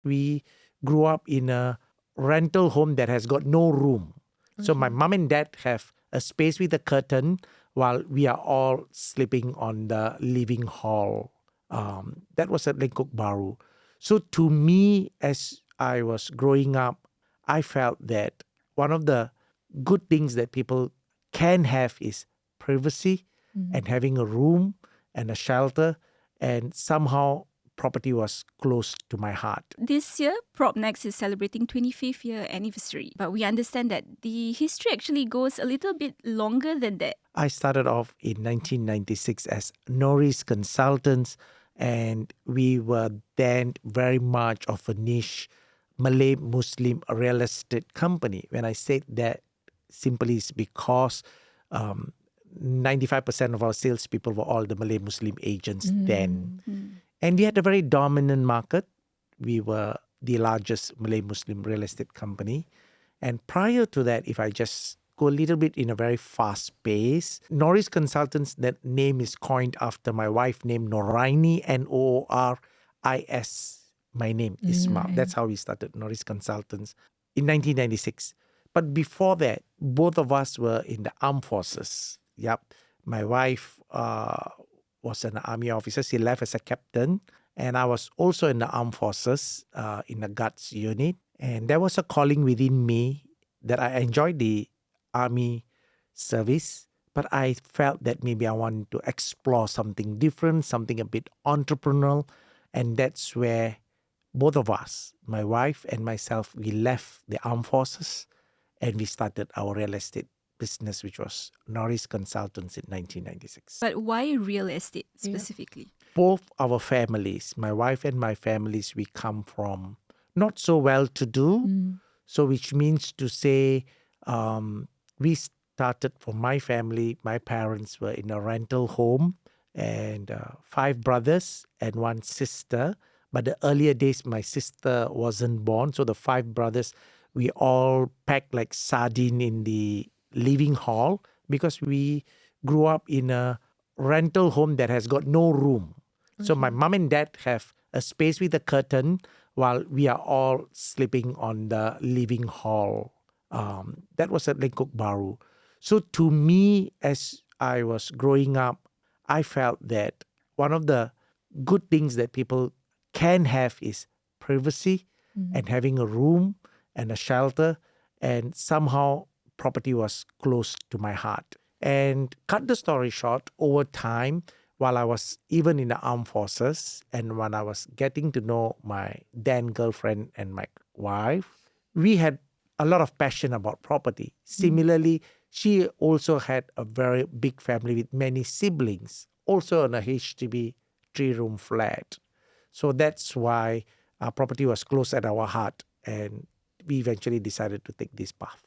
We grew up in a rental home that has got no room. So my mom and dad have a space with a curtain while we are all sleeping on the living hall. That was at Lengkok Bahru. So to me, as I was growing up, I felt that one of the good things that people can have is privacy and having a room and a shelter, and somehow property was close to my heart. This year, PropNex is celebrating 25th year anniversary, but we understand that the history actually goes a little bit longer than that. I started off in 1996 as Norris Consultants, and we were then very much of a niche Malay Muslim real estate company. When I said that, simply is because 95% of our salespeople were all the Malay Muslim agents then. And we had a very dominant market. We were the largest Malay Muslim real estate company. And prior to that, if I just go a little bit in a very fast pace, Norris Consultants, that name is coined after my wife named Noraini, Nooris. My name, Ismail. That's how we started Norris Consultants in 1996. But before that, both of us were in the armed forces. Yep. My wife was an army officer. She left as a captain. And I was also in the armed forces in the guards unit. And there was a calling within me that I enjoyed the army service. But I felt that maybe I wanted to explore something different, something a bit entrepreneurial. And that's where both of us, my wife and myself, we left the armed forces and we started our real estate business, which was Norris Consultants in 1996. But why real estate specifically? Both our families, my wife and my families, we come from not so well-to-do. So which means to say we started for my family, my parents were in a rental home and 5 brothers and 1 sister. But the earlier days, my sister wasn't born. So the 5 brothers, we all packed like sardine in the living hall because we grew up in a rental home that has got no room. So my mom and dad have a space with a curtain while we are all sleeping on the living hall. That was at Lengkok Bahru. So to me, as I was growing up, I felt that one of the good things that people can have is privacy and having a room and a shelter, and somehow property was close to my heart. And cut the story short, over time, while I was even in the armed forces and when I was getting to know my then girlfriend and my wife, we had a lot of passion about property. Similarly, she also had a very big family with many siblings, also in a HDB 3-room flat. So that's why our property was close at our heart, and we eventually decided to take this path.